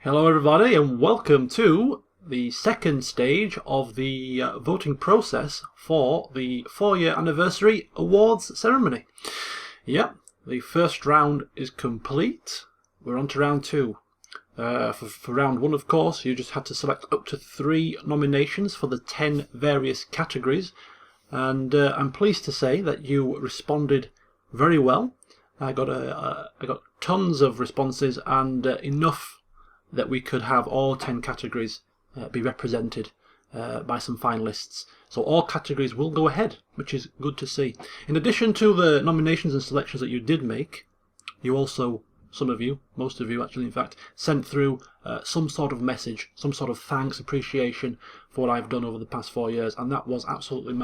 Hello everybody and welcome to the second stage of the voting process for the 4-year anniversary awards ceremony. Yep, the first round is complete. We're on to round 2. For round 1, of course, you just had to select up to 3 nominations for the 10 various categories, and I'm pleased to say that you responded very well. I got tons of responses and enough that we could have all 10 categories be represented by some finalists. So all categories will go ahead, which is good to see. In addition to the nominations and selections that you did make, you also, some of you, most of you actually in fact, sent through some sort of message, some sort of thanks, appreciation for what I've done over the past 4 years, and that was absolutely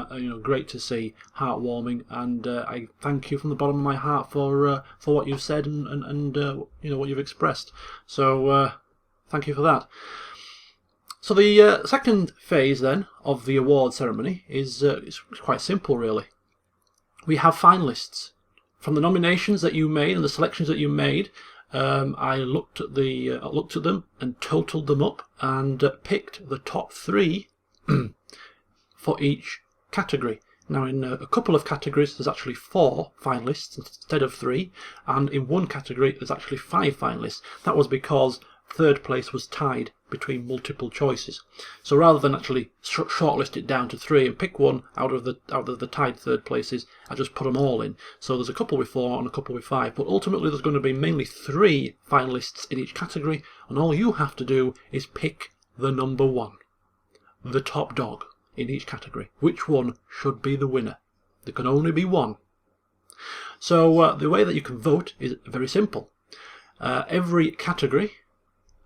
great to see, heartwarming, and I thank you from the bottom of my heart for what you've said and what you've expressed. So thank you for that. So the second phase then of the award ceremony is it's quite simple really. We have finalists. From the nominations that you made and the selections that you made, I looked at them and totaled them up and picked the top 3 for each category. Now in a couple of categories there's actually 4 finalists instead of 3, and in one category there's actually 5 finalists. That was because third place was tied between multiple choices. So rather than actually shortlist it down to 3 and pick one out of the tied third places, I just put them all in. So there's a couple with 4 and a couple with 5, but ultimately there's going to be mainly 3 finalists in each category, and all you have to do is pick the number 1, the top dog in each category. Which one should be the winner? There can only be one. So the way that you can vote is very simple. Every category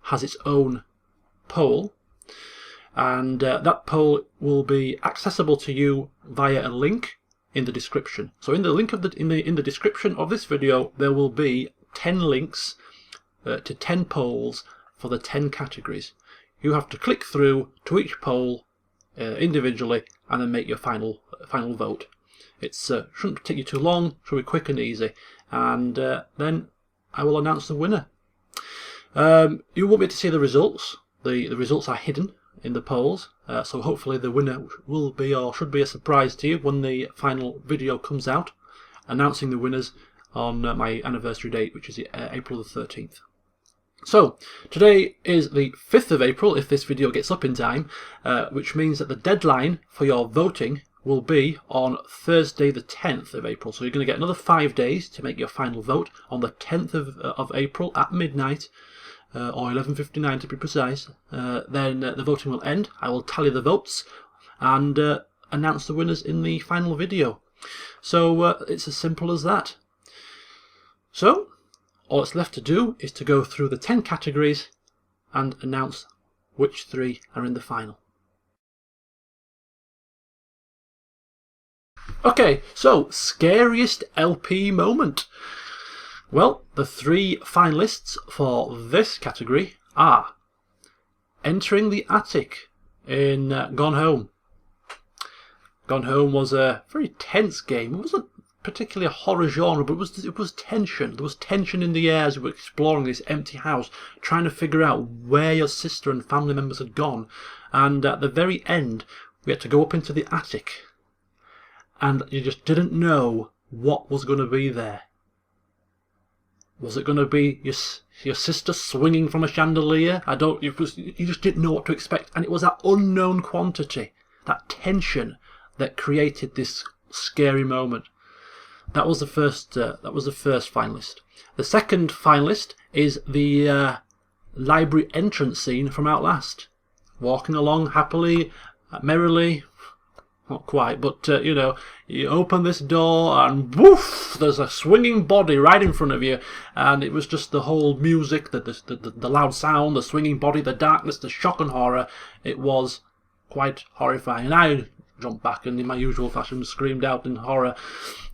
has its own poll, and that poll will be accessible to you via a link in the description. So in the link of in the description of this video there will be 10 links to 10 polls for the 10 categories. You have to click through to each poll individually and then make your final vote. It shouldn't take you too long, should be quick and easy, and then I will announce the winner. You won't be able to see the results. The results are hidden in the polls, so hopefully the winner will be or should be a surprise to you when the final video comes out, announcing the winners on my anniversary date, which is April the 13th. So today is the 5th of April if this video gets up in time, which means that the deadline for your voting will be on Thursday the 10th of April. So you're going to get another 5 days to make your final vote on the 10th of April at midnight, or 11:59 to be precise. Then the voting will end. I will tally the votes and announce the winners in the final video. So it's as simple as that. So all that's left to do is to go through the 10 categories and announce which 3 are in the final. Okay, so Scariest LP Moment. Well, the 3 finalists for this category are Entering the Attic in Gone Home. Gone Home was a very tense game. It wasn't particularly a horror genre, but it was tension. There was tension in the air as you were exploring this empty house, trying to figure out where your sister and family members had gone. And at the very end, we had to go up into the attic, and you just didn't know what was going to be there. Was it going to be your sister swinging from a chandelier? You just didn't know what to expect, and it was that unknown quantity, that tension, that created this scary moment. That was the first finalist. The second finalist is the library entrance scene from Outlast, walking along happily, merrily. Not quite, but you open this door and woof, there's a swinging body right in front of you, and it was just the whole music, the loud sound, the swinging body, the darkness, the shock and horror. It was quite horrifying, and I jumped back and in my usual fashion screamed out in horror.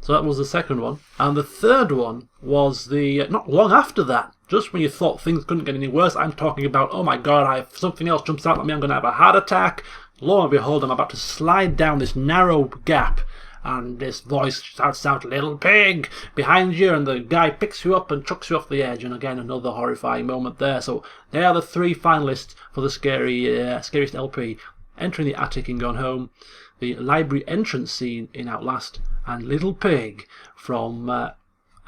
So that was the second one. And the third one was not long after that, just when you thought things couldn't get any worse. I'm talking about, oh my god, something else jumps out at me, I'm going to have a heart attack. Lo and behold, I'm about to slide down this narrow gap, and this voice shouts out, "Little pig," behind you, and the guy picks you up and chucks you off the edge, and again another horrifying moment there. So they are the three finalists for the Scariest LP: Entering the Attic in Gone Home, the library entrance scene in Outlast, and Little Pig from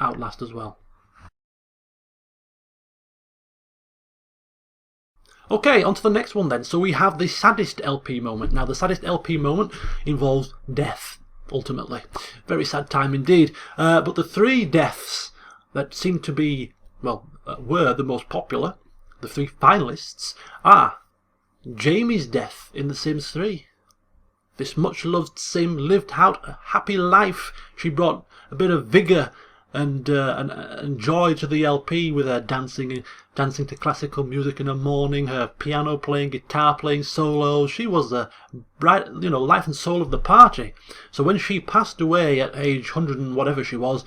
Outlast as well. Okay, on to the next one then. So we have the Saddest LP Moment. Now the Saddest LP Moment involves death, ultimately. Very sad time indeed. But the three deaths that seem to be, well, were the most popular, the three finalists, are Jamie's death in The Sims 3. This much-loved Sim lived out a happy life. She brought a bit of vigour and joy to the LP with her dancing to classical music in the morning, her piano playing, guitar playing solos. She was the bright, life and soul of the party. So when she passed away at age 100 and whatever she was,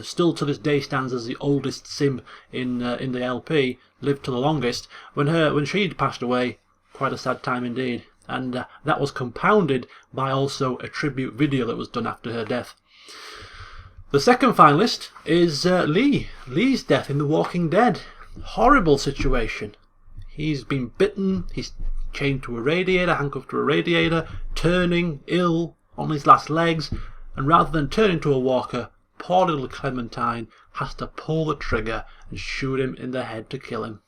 still to this day stands as the oldest Sim in the LP, lived to the longest. When she'd passed away, quite a sad time indeed. And that was compounded by also a tribute video that was done after her death. The second finalist is Lee's death in The Walking Dead. Horrible situation. He's been bitten, he's chained to a radiator, handcuffed to a radiator, turning ill on his last legs, and rather than turn into a walker, poor little Clementine has to pull the trigger and shoot him in the head to kill him.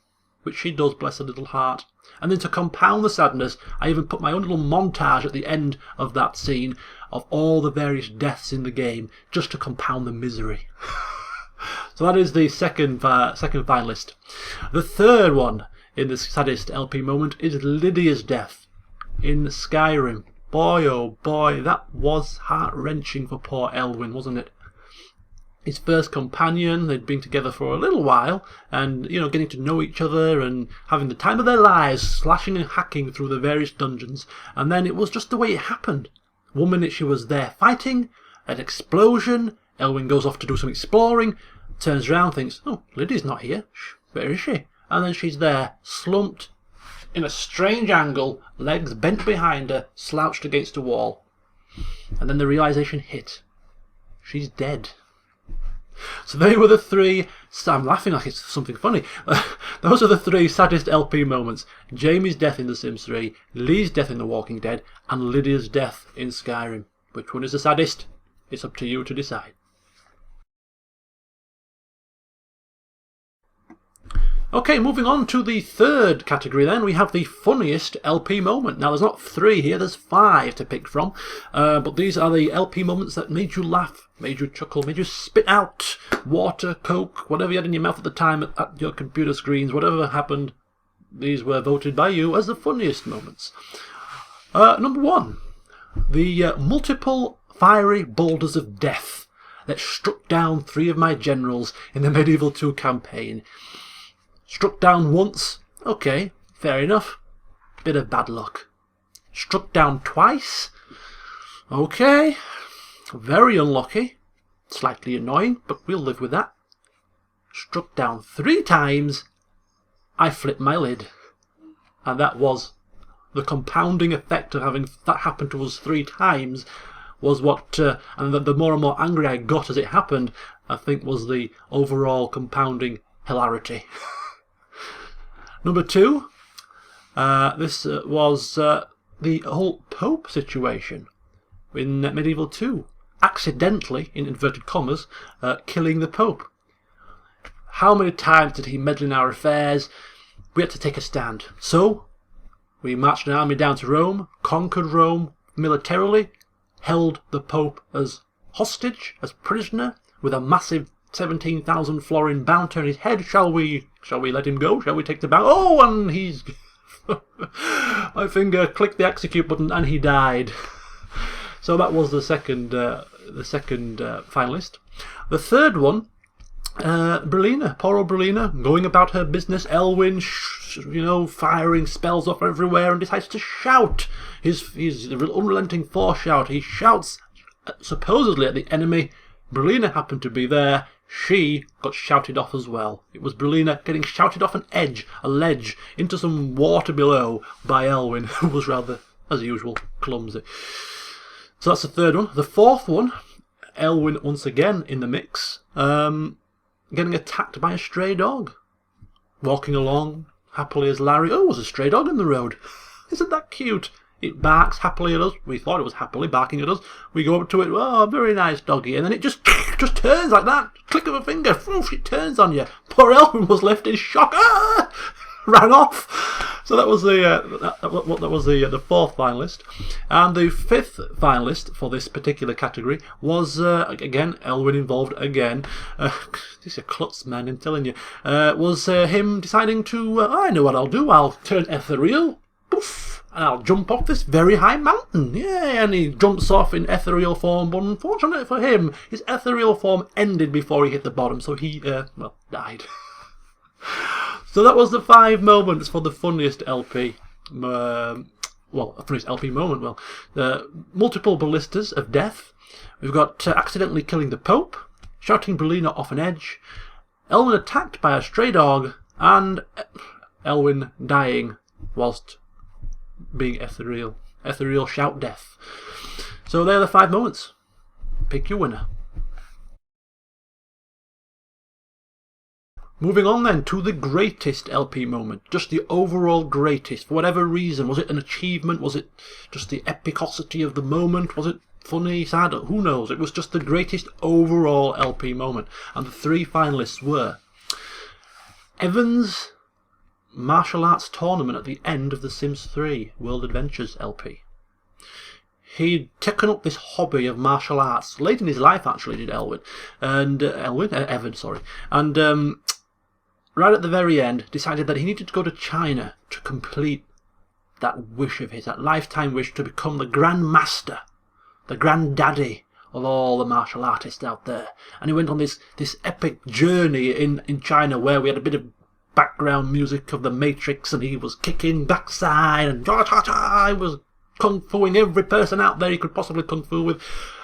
Which she does, bless her little heart. And then to compound the sadness, I even put my own little montage at the end of that scene of all the various deaths in the game, just to compound the misery. So that is the second finalist. The third one in the Saddest LP Moment is Lydia's death in Skyrim. Boy, oh boy, that was heart-wrenching for poor Elwyn, wasn't it? His first companion, they'd been together for a little while, and, getting to know each other and having the time of their lives, slashing and hacking through the various dungeons, and then it was just the way it happened. One minute she was there fighting, an explosion, Elwyn goes off to do some exploring, turns around, thinks, oh, Lydia's not here, where is she? And then she's there, slumped, in a strange angle, legs bent behind her, slouched against a wall. And then the realisation hit. She's dead. So they were the three, I'm laughing like it's something funny, those are the three saddest LP moments: Jamie's death in The Sims 3, Lee's death in The Walking Dead, and Lydia's death in Skyrim. Which one is the saddest? It's up to you to decide. Okay, moving on to the third category then, we have the funniest LP moment. Now there's not 3 here, there's 5 to pick from, but these are the LP moments that made you laugh, made you chuckle, made you spit out water, coke, whatever you had in your mouth at the time at your computer screens, whatever happened, these were voted by you as the funniest moments. Number 1, the multiple fiery boulders of death that struck down 3 of my generals in the Medieval 2 campaign. Struck down once, okay, fair enough, bit of bad luck. Struck down twice, okay, very unlucky, slightly annoying, but we'll live with that. Struck down 3 times, I flipped my lid. And that was the compounding effect of having that happen to us 3 times was what, and the more and more angry I got as it happened, I think was the overall compounding hilarity. Number 2, this was the whole Pope situation in Medieval 2. Accidentally, in inverted commas, killing the Pope. How many times did he meddle in our affairs? We had to take a stand. So, we marched an army down to Rome, conquered Rome militarily, held the Pope as hostage, as prisoner, with a massive 17,000 florin bounty on his head. Shall we let him go? Shall we take the bounty? Oh, and he's... my finger clicked the execute button and he died. So that was the second finalist. The third one, Brelina, poor old Brelina, going about her business. Elwyn, firing spells off everywhere, and decides to shout. His unrelenting force shout. He shouts supposedly at the enemy. Brelina happened to be there. She got shouted off as well. It was Brelina getting shouted off a ledge, into some water below by Elwyn, who was rather, as usual, clumsy. So that's the third one. The fourth one, Elwyn once again in the mix, getting attacked by a stray dog. Walking along happily as Larry. Oh, there's a stray dog in the road. Isn't that cute? It barks happily at us. We thought it was happily barking at us. We go up to it. Oh, very nice doggy. And then it just turns like that. Click of a finger. Oof, it turns on you. Poor Elwyn was left in shock. Ah! Ran off. So that was the fourth finalist. And the fifth finalist for this particular category was, again, Elwyn involved again. This is a klutz, man, I'm telling you. Was him deciding to, I know what I'll do. I'll turn ethereal. Poof. And I'll jump off this very high mountain. Yeah, and he jumps off in ethereal form, but unfortunately for him, his ethereal form ended before he hit the bottom, so he, died. So that was the 5 moments for the funniest LP. Funniest LP moment. Well, multiple ballistas of death. We've got accidentally killing the Pope, shouting Berlina off an edge, Elwyn attacked by a stray dog, and Elwyn dying whilst being ethereal. Ethereal shout death. So they're the 5 moments. Pick your winner. Moving on then to the greatest LP moment. Just the overall greatest. For whatever reason. Was it an achievement? Was it just the epicosity of the moment? Was it funny, sad? Who knows? It was just the greatest overall LP moment. And the 3 finalists were Evan's martial arts tournament at the end of the Sims 3 World Adventures LP. He'd taken up this hobby of martial arts late in his life, actually, did Evan, and right at the very end decided that he needed to go to China to complete that wish of his, that lifetime wish to become the Grand Master, the granddaddy of all the martial artists out there. And he went on this epic journey in China where we had a bit of background music of the Matrix, and he was kicking backside and he was kung fuing every person out there he could possibly kung fu with,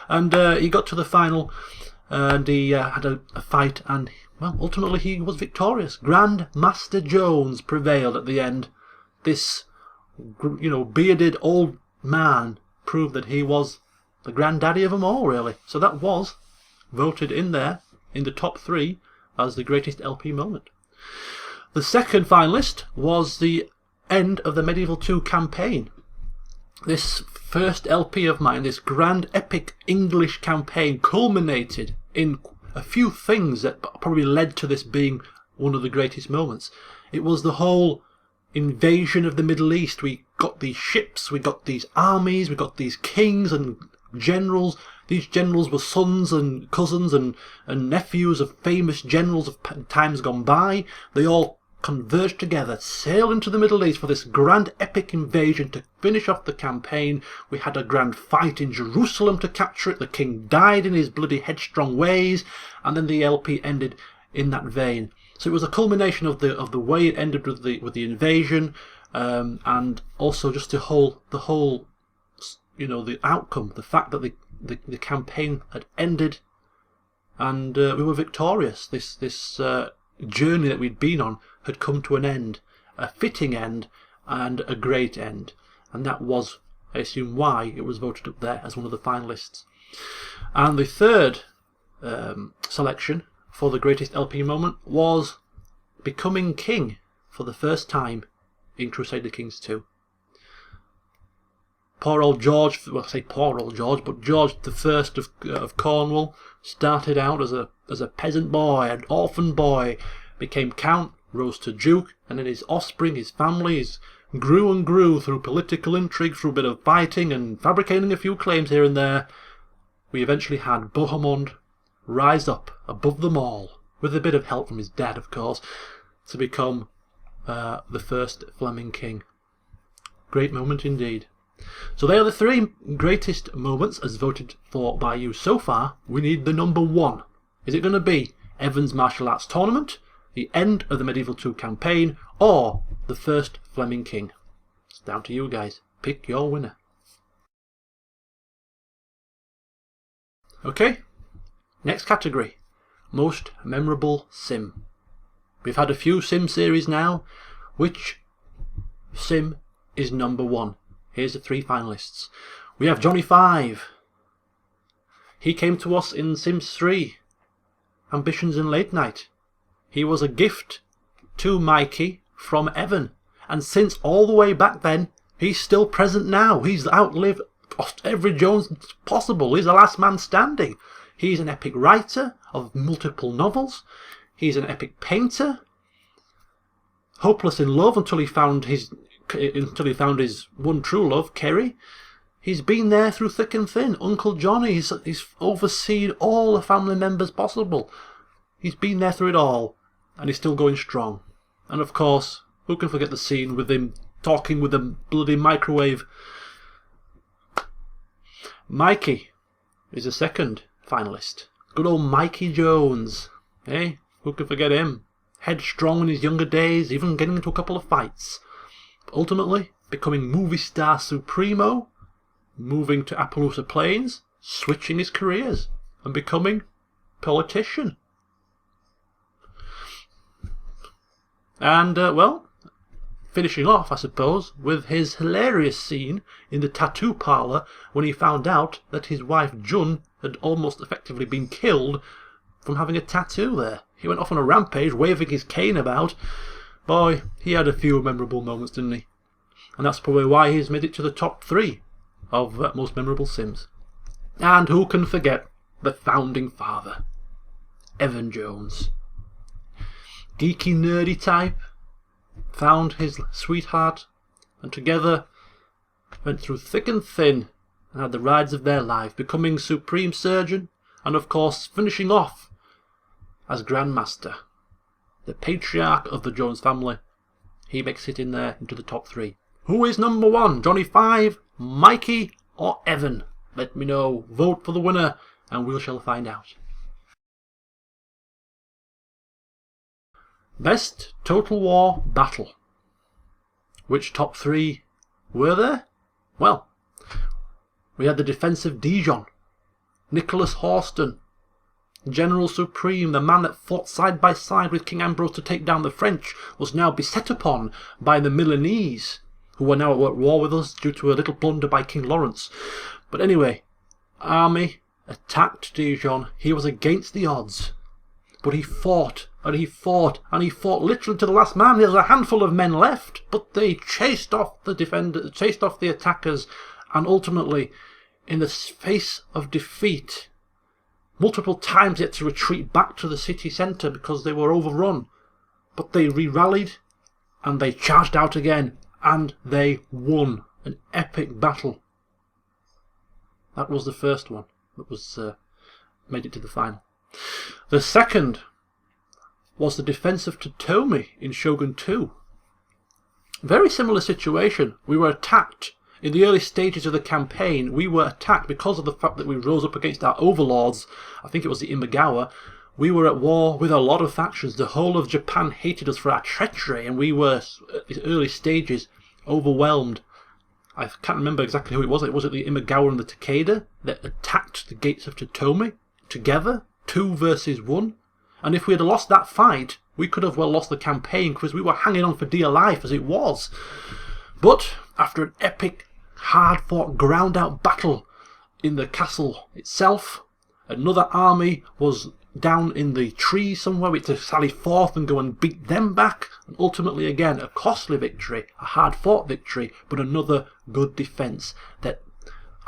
and he got to the final and he had a fight, and well, ultimately he was victorious. Grand Master Jones prevailed at the end. This bearded old man proved that he was the granddaddy of them all, really. So that was voted in there in the top 3 as the greatest LP moment. The second finalist was the end of the Medieval 2 campaign. This first LP of mine, this grand epic English campaign, culminated in a few things that probably led to this being one of the greatest moments. It was the whole invasion of the Middle East. We got these ships, we got these armies, we got these kings and generals. These generals were sons and cousins and nephews of famous generals of times gone by. They all converged together, sailed into the Middle East for this grand epic invasion to finish off the campaign. We had a grand fight in Jerusalem to capture it. The king died in his bloody headstrong ways, and then the LP ended in that vein. So it was a culmination of the way it ended with the invasion, and also just the whole the outcome, the fact that the campaign had ended, and we were victorious. This journey that we'd been on had come to an end, a fitting end and a great end, and that was, I assume, why it was voted up there as one of the finalists. And the third selection for the greatest LP moment was becoming king for the first time in Crusader Kings 2. Poor old George, well, I say poor old George, but George I of Cornwall started out as a peasant boy, an orphan boy, became count, rose to duke, and then his offspring, his families, grew and grew through political intrigue, through a bit of fighting and fabricating a few claims here and there. We eventually had Bohemond rise up above them all, with a bit of help from his dad, of course, to become the first Fleming king. Great moment indeed. So they are the 3 greatest moments as voted for by you so far. We need the number 1. Is it going to be Evan's martial arts tournament, the end of the Medieval 2 campaign, or the first Fleming king? It's down to you guys. Pick your winner. Okay, next category, most memorable sim. We've had a few sim series now. Which sim is number 1? Here's the 3 finalists. We have Johnny 5, He came to us in Sims 3, Ambitions in Late Night. He was a gift to Mikey from Evan. And since all the way back then, he's still present now. He's outlived every Jones possible. He's the last man standing. He's an epic writer of multiple novels. He's an epic painter. Hopeless in love until he found his one true love, Kerry. He's been there through thick and thin. Uncle Johnny, he's overseen all the family members possible. He's been there through it all, and he's still going strong. And of course, who can forget the scene with him talking with a bloody microwave? Mikey is a second finalist. Good old Mikey Jones. Eh? Who can forget him? Headstrong in his younger days, even getting into a couple of fights. But ultimately, becoming movie star supremo, moving to Appaloosa Plains, switching his careers, and becoming politician. And, well, finishing off, I suppose, with his hilarious scene in the tattoo parlour when he found out that his wife Jun had almost effectively been killed from having a tattoo there. He went off on a rampage, waving his cane about. Boy, he had a few memorable moments, didn't he? And that's probably why he's made it to the top 3 of most memorable Sims. And who can forget the founding father, Evan Jones. Geeky, nerdy type, found his sweetheart, and together went through thick and thin and had the rides of their life, becoming Supreme Surgeon, and of course finishing off as Grandmaster. The patriarch of the Jones family. He makes it in there into the top 3. Who is number 1? Johnny 5, Mikey, or Evan? Let me know. Vote for the winner, and we shall find out. Best Total War Battle. Which top 3 were there? Well, we had the defensive Dijon, Nicholas Horston, General Supreme, the man that fought side by side with King Ambrose to take down the French, was now beset upon by the Milanese, who were now at war with us due to a little blunder by King Lawrence. But anyway, army attacked Dijon. He was against the odds, but he fought, and he fought, and he fought literally to the last man. There's a handful of men left, but they chased off the attackers, and ultimately, in the face of defeat, multiple times they had to retreat back to the city centre because they were overrun. But they re-rallied, and they charged out again, and they won an epic battle. That was the first one that was made it to the final. The second was the defence of Totomi in Shogun 2. Very similar situation. We were attacked. In the early stages of the campaign, we were attacked because of the fact that we rose up against our overlords. I think it was the Imagawa. We were at war with a lot of factions. The whole of Japan hated us for our treachery, and we were, at the early stages, overwhelmed. I can't remember exactly who it was. Was it the Imagawa and the Takeda that attacked the gates of Totomi together, 2 versus 1? And if we had lost that fight, we could have well lost the campaign because we were hanging on for dear life as it was. But after an epic, hard-fought, ground-out battle in the castle itself, another army was down in the trees somewhere. We had to sally forth and go and beat them back. And ultimately, again, a costly victory, a hard-fought victory, but another good defence that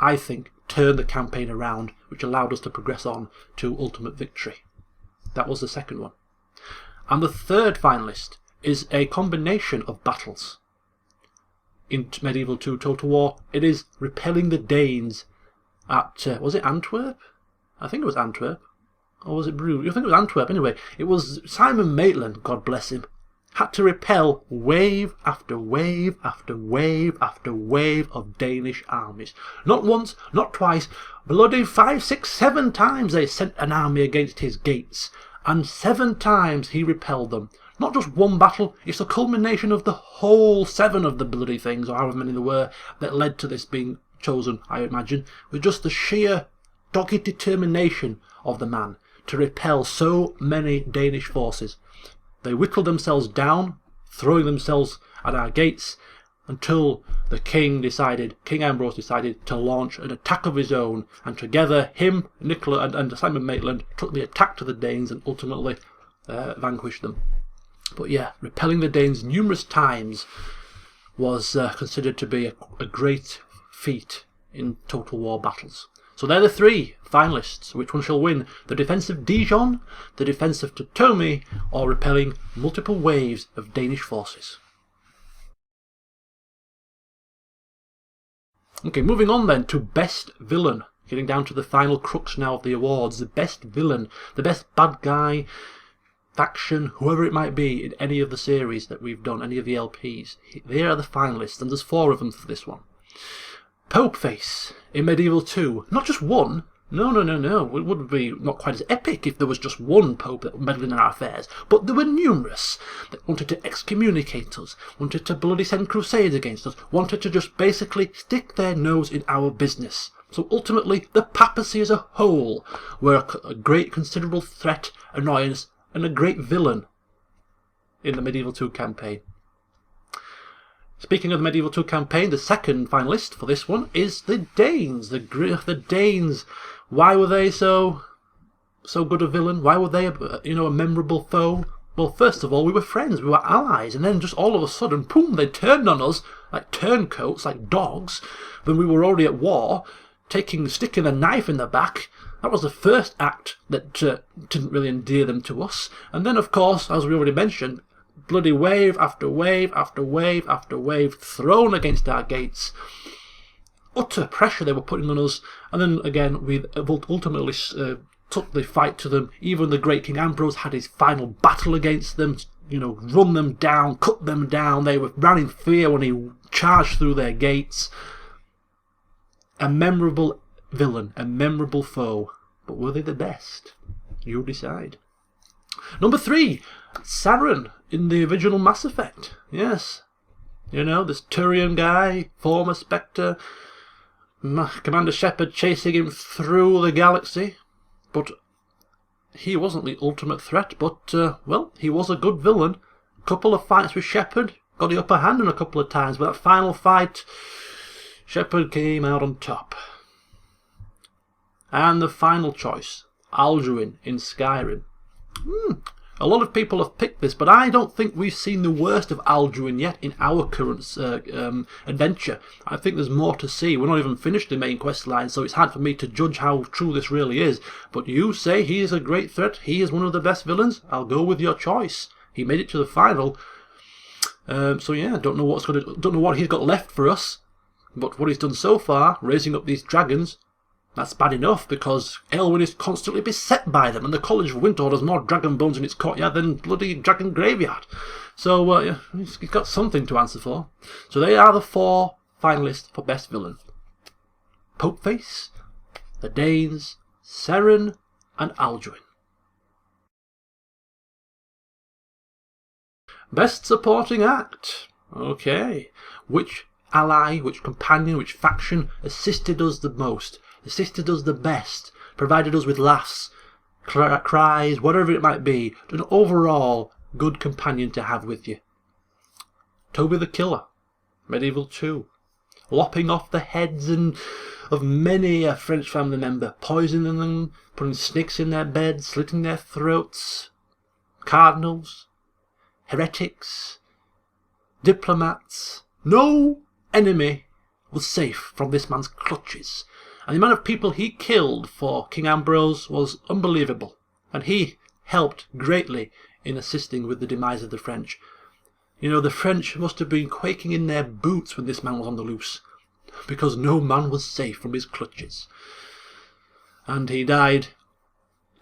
I think turned the campaign around, which allowed us to progress on to ultimate victory. That was the second one. And the third finalist is a combination of battles. In Medieval 2 Total War, it is repelling the Danes at, was it Antwerp? I think it was Antwerp. Or was it Bruges? I think it was Antwerp. Anyway, it was Simon Maitland, God bless him, had to repel wave after wave after wave after wave of Danish armies. Not once, not twice, bloody 5, 6, 7 times they sent an army against his gates, and 7 times he repelled them. Not just one battle, it's the culmination of the whole 7 of the bloody things, or however many there were, that led to this being chosen, I imagine, with just the sheer dogged determination of the man to repel so many Danish forces. They whittled themselves down, throwing themselves at our gates, until the King Ambrose decided to launch an attack of his own, and together him, Nicola and Simon Maitland took the attack to the Danes and ultimately vanquished them. But yeah, repelling the Danes numerous times was considered to be a great feat in Total War battles. So they're the three finalists. Which one shall win? The defence of Dijon, the defence of Totomi, or repelling multiple waves of Danish forces? Okay, moving on then to Best Villain. Getting down to the final crux now of the awards. The best villain, the best bad guy, faction, whoever it might be in any of the series that we've done, any of the LPs. They are the finalists, and there's 4 of them for this one. Popeface in Medieval 2. Not just one. No. It would be not quite as epic if there was just one Pope that meddled in our affairs. But there were numerous that wanted to excommunicate us, wanted to bloody send crusades against us, wanted to just basically stick their nose in our business. So ultimately, the papacy as a whole were a great considerable threat, annoyance, and a great villain in the Medieval 2 campaign. Speaking of the Medieval 2 campaign, the second finalist for this one is the Danes. The Danes. Why were they so good a villain? Why were they a memorable foe? Well, first of all, we were friends, we were allies, and then just all of a sudden, boom, they turned on us like turncoats, like dogs, when we were already at war, sticking a knife in the back. That was the first act that didn't really endear them to us. And then, of course, as we already mentioned, bloody wave after wave after wave after wave thrown against our gates. Utter pressure they were putting on us. And then again, we ultimately took the fight to them. Even the great King Ambrose had his final battle against them, run them down, cut them down. They ran in fear when he charged through their gates. A memorable villain, a memorable foe. But were they the best? You decide. Number 3, Saren in the original Mass Effect. Yes. This Turian guy, former Spectre, Commander Shepard chasing him through the galaxy. But he wasn't the ultimate threat, but, he was a good villain. Couple of fights with Shepard, got the upper hand in a couple of times, but that final fight, Shepard came out on top. And the final choice, Alduin in Skyrim. A lot of people have picked this, but I don't think we've seen the worst of Alduin yet in our current adventure. I think there's more to see. We're not even finished the main quest line, so it's hard for me to judge how true this really is. But you say he is a great threat, he is one of the best villains, I'll go with your choice. He made it to the final. So yeah, don't know what he's got left for us. But what he's done so far, raising up these dragons, that's bad enough, because Elwyn is constantly beset by them, and the College of Winter has more dragon bones in its courtyard than bloody dragon graveyard. So, yeah, he's got something to answer for. So they are the 4 finalists for Best Villain. Popeface, the Danes, Saren, and Alduin. Best Supporting Act. Okay. Which ally, which companion, which faction assisted us the most? Assisted us the best, provided us with laughs, cries, whatever it might be, an overall good companion to have with you. Toby the Killer, Medieval 2, lopping off the heads of many a French family member, poisoning them, putting snakes in their beds, slitting their throats, cardinals, heretics, diplomats. No enemy was safe from this man's clutches. And the amount of people he killed for King Ambrose was unbelievable, and he helped greatly in assisting with the demise of the French. The French must have been quaking in their boots when this man was on the loose, because no man was safe from his clutches. And he died,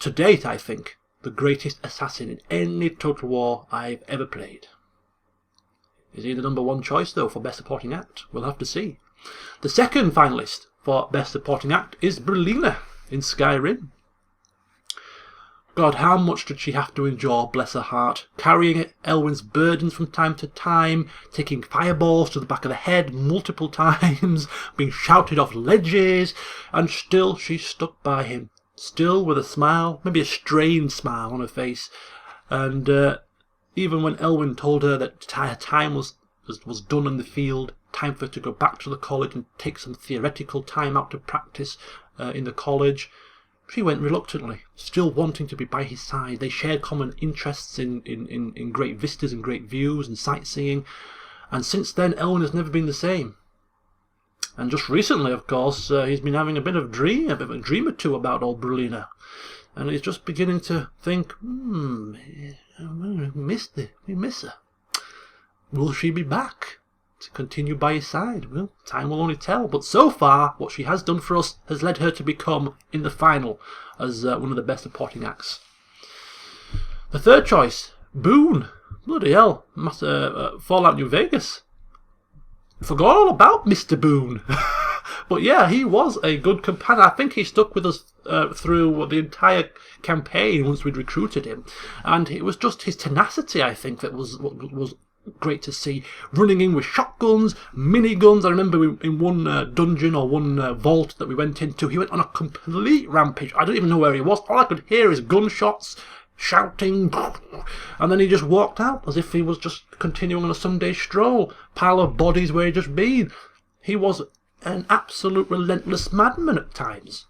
to date I think, the greatest assassin in any Total War I've ever played. Is he the number 1 choice though for Best Supporting Act? We'll have to see. The second finalist for Best Supporting Act is Brelina in Skyrim. God, how much did she have to endure, bless her heart, carrying Elwyn's burdens from time to time, taking fireballs to the back of the head multiple times, being shouted off ledges, and still she stuck by him, still with a smile, maybe a strained smile on her face, and even when Elwyn told her that her time was was done in the field, time for her to go back to the college and take some theoretical time out to practice in the college, she went reluctantly, still wanting to be by his side. They shared common interests in great vistas and great views and sightseeing, and since then Elwyn has never been the same. And just recently, of course, he's been having a bit of a dream or two about old Brulina, and he's just beginning to think, we miss her. Will she be back to continue by his side? Well, time will only tell. But so far, what she has done for us has led her to become, in the final, as one of the best supporting acts. The third choice, Boone. Bloody hell, Fallout New Vegas. Forgot all about Mr. Boone. But yeah, he was a good companion. I think he stuck with us through the entire campaign once we'd recruited him. And it was just his tenacity, I think, that was great to see. Running in with shotguns, miniguns. I remember in one dungeon or one vault that we went into, he went on a complete rampage. I don't even know where he was. All I could hear is gunshots, shouting, and then he just walked out as if he was just continuing on a Sunday stroll. Pile of bodies where he'd just been. He was an absolute relentless madman at times.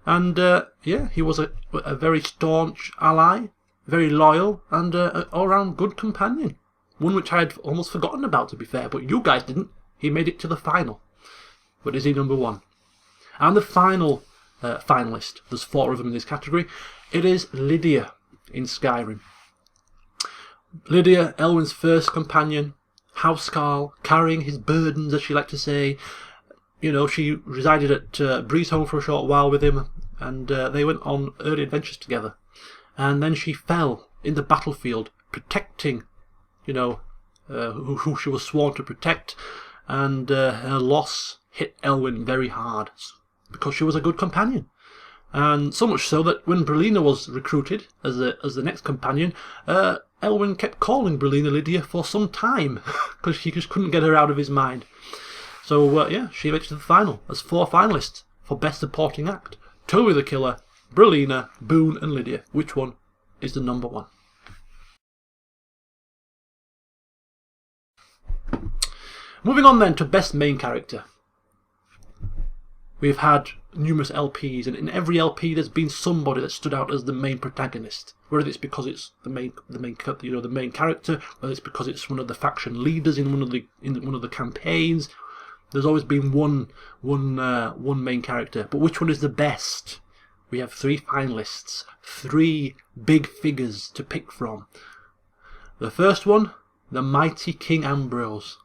And yeah, he was a very staunch ally, very loyal, and an all-round good companion. One which I had almost forgotten about, to be fair, but you guys didn't. He made it to the final. But is he number one? And the final finalist, there's 4 of them in this category, it is Lydia in Skyrim. Lydia, Elwyn's first companion, housecarl, carrying his burdens, as she liked to say. You know, she resided at Breezeholm for a short while with him, and they went on early adventures together. And then she fell in the battlefield, protecting, you know, who she was sworn to protect, and her loss hit Elwyn very hard, because she was a good companion. And so much so that when Brulina was recruited as the next companion, Elwyn kept calling Brulina Lydia for some time, because he just couldn't get her out of his mind. So yeah, she made it to the final as 4 finalists for Best Supporting Act. Toby the Killer, Brulina, Boone and Lydia. Which one is the number one? Moving on then to Best Main Character. We've had numerous LPs, and in every LP there's been somebody that stood out as the main protagonist. Whether it's because it's the main character, whether it's because it's one of the faction leaders in one of the campaigns. There's always been one main character. But which one is the best? We have 3 finalists, 3 big figures to pick from. The first one, the mighty King Ambrose,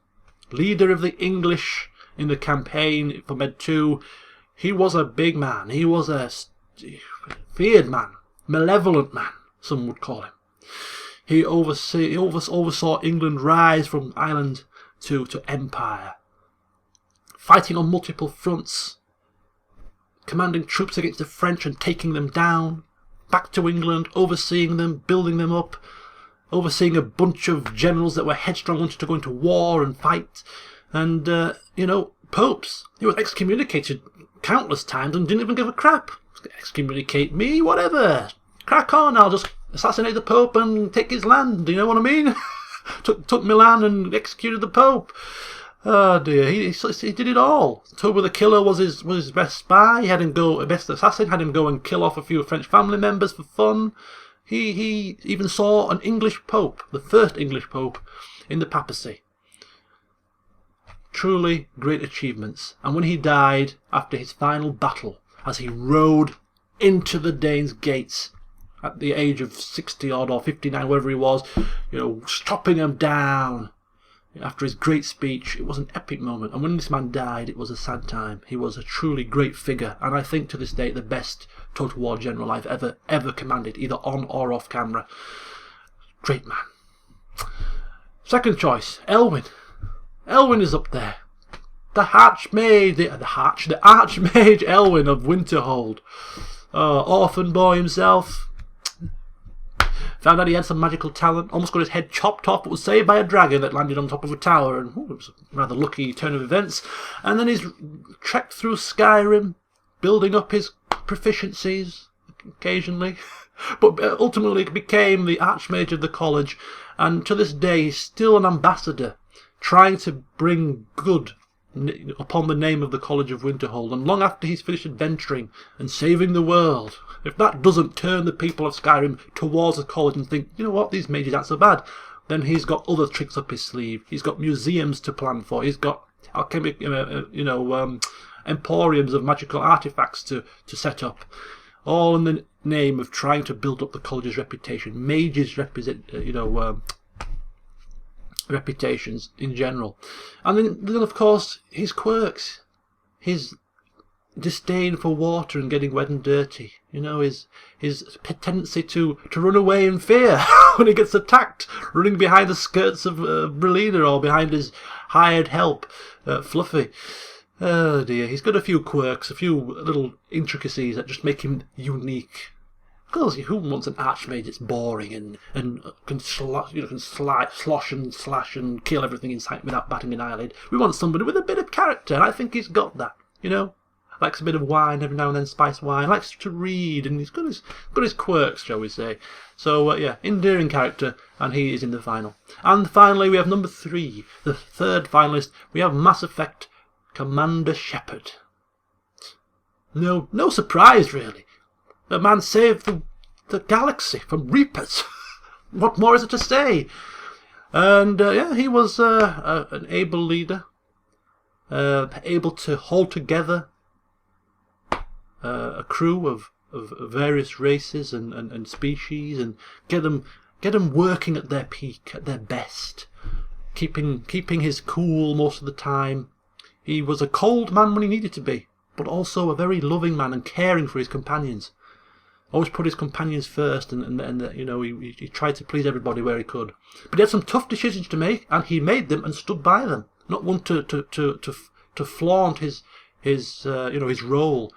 leader of the English in the campaign for Med 2. He was a big man. He was a feared man, malevolent man, some would call him. He oversaw England rise from island to empire, fighting on multiple fronts, commanding troops against the French and taking them down, back to England, overseeing them, building them up, overseeing a bunch of generals that were headstrong, wanted to go into war and fight, and, you know, popes. He was excommunicated countless times and didn't even give a crap. Excommunicate me, whatever. Crack on, I'll just assassinate the Pope and take his land, you know what I mean? took Milan and executed the Pope. Oh dear, he did it all. Toby the Killer was his best spy. He had him go, best assassin, had him go and kill off a few French family members for fun. He even saw an English Pope, the first English Pope in the papacy. Truly great achievements. And when he died after his final battle, as he rode into the Danes' gates at the age of 60 odd or 59, whatever he was, you know, chopping them down after his great speech, it was an epic moment. And when this man died, it was a sad time. He was a truly great figure, and I think to this day the best Total War general I've ever commanded, either on or off camera. Great man. Second choice, Elwyn. Elwyn is up there. The Archmage Elwyn of Winterhold. Orphan boy himself. Found out he had some magical talent, almost got his head chopped off, but was saved by a dragon that landed on top of a tower, and it was a rather lucky turn of events. And then he's trekked through Skyrim, building up his proficiencies, occasionally, but ultimately became the Archmage of the college, and to this day he's still an ambassador, trying to bring good upon the name of the College of Winterhold, and long after he's finished adventuring and saving the world, if that doesn't turn the people of Skyrim towards the college and think, you know what, these mages aren't so bad, then he's got other tricks up his sleeve. He's got museums to plan for. He's got alchemic, emporiums of magical artifacts to set up, all in the name of trying to build up the college's reputation. Mages represent, reputations in general. And then of course his quirks, his disdain for water and getting wet and dirty, his tendency to run away in fear when he gets attacked, running behind the skirts of Brelina or behind his hired help, Fluffy. Oh dear, he's got a few quirks, a few little intricacies that just make him unique. Because who wants an archmage that's boring and can slosh and slash and kill everything in sight without batting an eyelid? We want somebody with a bit of character, and I think he's got that. Likes a bit of wine every now and then, spice wine. Likes to read, and he's got his quirks, shall we say? So yeah, endearing character, and he is in the final. And finally, we have number 3, the third finalist. We have Mass Effect Commander Shepard. No surprise really. The man saved the galaxy from Reapers. What more is there to say? And yeah, he was an able leader, able to hold together a crew of various races and species, and get them working at their peak, at their best, keeping his cool most of the time. He was a cold man when he needed to be, but also a very loving man and caring for his companions. Always put his companions first, and he tried to please everybody where he could. But he had some tough decisions to make, and he made them and stood by them. Not one to flaunt his role.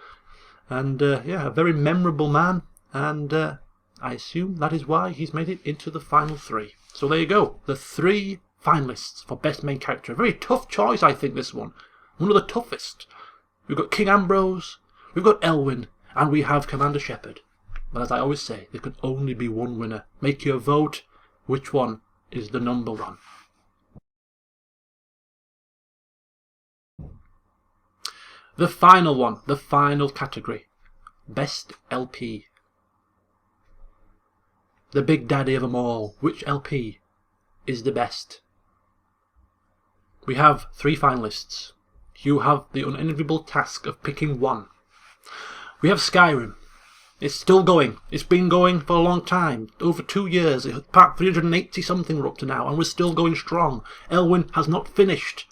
And yeah, a very memorable man, and I assume that is why he's made it into the final 3. So there you go, the 3 finalists for Best Main Character. A very tough choice, I think, this one. One of the toughest. We've got King Ambrose, we've got Elwyn, and we have Commander Shepard. But as I always say, there can only be one winner. Make your vote. Which one is the number 1? The final one, the final category. Best LP. The big daddy of them all. Which LP is the best? We have 3 finalists. You have the unenviable task of picking one. We have Skyrim. It's still going. It's been going for a long time. Over 2 years. Part 380 something we're up to now, and we're still going strong. Elwyn has not finished.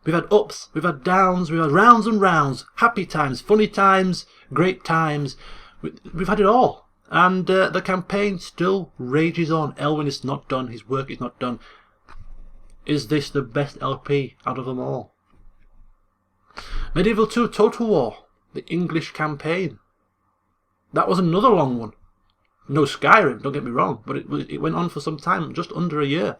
We've had ups, we've had downs, we've had rounds and rounds, happy times, funny times, great times. We've had it all. And the campaign still rages on. Elwyn is not done, his work is not done. Is this the best LP out of them all? Medieval 2 Total War, the English campaign. That was another long one. No Skyrim, don't get me wrong, but it went on for some time, just under a year.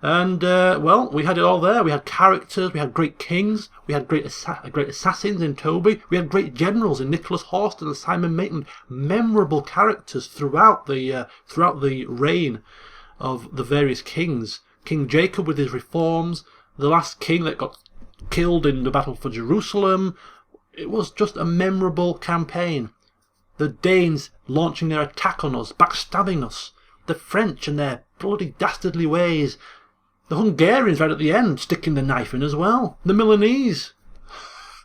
And, well, we had it all there. We had characters, we had great kings, we had great assassins in Toby, we had great generals in Nicholas Horston and Simon Maitland. Memorable characters throughout the reign of the various kings. King Jacob with his reforms, the last king that got killed in the battle for Jerusalem. It was just a memorable campaign. The Danes launching their attack on us, backstabbing us. The French and their bloody dastardly ways. The Hungarians right at the end, sticking the knife in as well. The Milanese.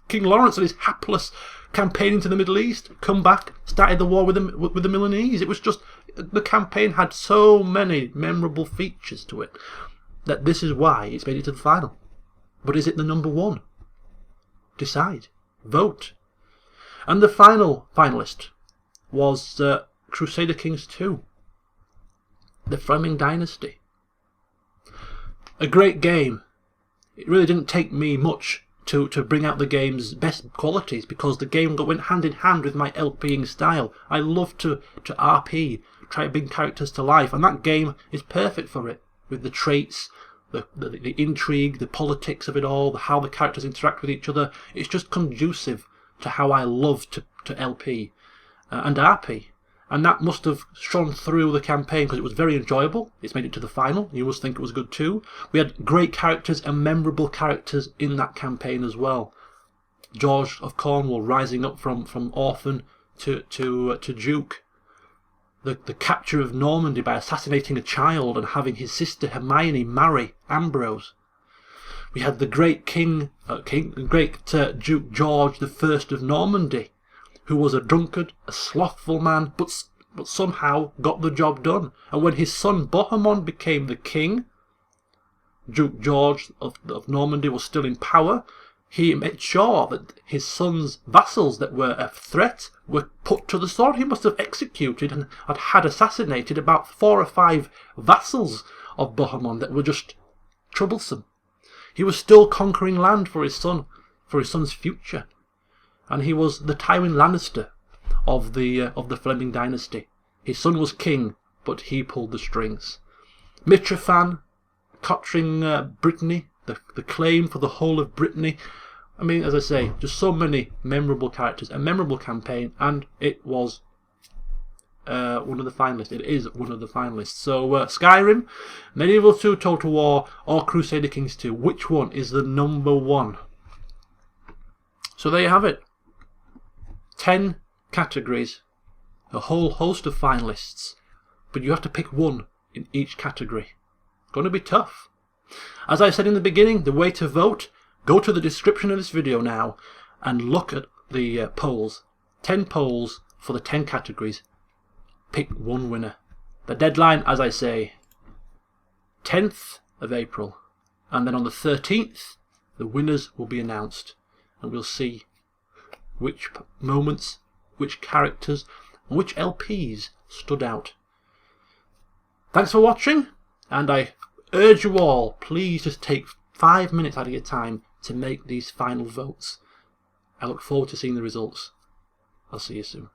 King Lawrence and his hapless campaign into the Middle East. Come back, started the war with the Milanese. It was just, the campaign had so many memorable features to it that this is why it's made it to the final. But is it the number 1? Decide. Vote. And the final finalist was Crusader Kings 2. The Fleming Dynasty. A great game. It really didn't take me much to bring out the game's best qualities, because the game went hand in hand with my LPing style. I love to RP, try to bring characters to life, and that game is perfect for it, with the traits, the intrigue, the politics of it all, how the characters interact with each other. It's just conducive to how I love to LP and RP. and that must have shone through the campaign because it was very enjoyable. It's made it to the final. You must think it was good too. We had great characters and memorable characters in that campaign as well. George of Cornwall rising up from orphan to duke. The capture of Normandy by assassinating a child and having his sister Hermione marry Ambrose. We had the great Duke George I of Normandy, who was a drunkard, a slothful man, but somehow got the job done. And when his son Bohemond became the king, Duke George of Normandy was still in power. He made sure that his son's vassals that were a threat were put to the sword. He must have executed and had assassinated about 4 or 5 vassals of Bohemond that were just troublesome. He was still conquering land for his son's future, and he was the Tywin Lannister of the Fleming dynasty. His son was king, but he pulled the strings. Mitrofan capturing Brittany, the claim for the whole of Brittany. I mean, as I say, just so many memorable characters, a memorable campaign, and it was one of the finalists. It is one of the finalists. So Skyrim, Medieval 2 Total War, or Crusader Kings 2, which one is the number one? So there you have it. 10 categories, a whole host of finalists, but you have to pick one in each category. It's going to be tough. As I said in the beginning, the way to vote, go to the description of this video now and look at the polls. 10 polls for the 10 categories. Pick one winner. The deadline, as I say, 10th of April. And then on the 13th, the winners will be announced. And we'll see which moments, which characters, and which LPs stood out. Thanks for watching, and I urge you all, please just take 5 minutes out of your time to make these final votes. I look forward to seeing the results. I'll see you soon.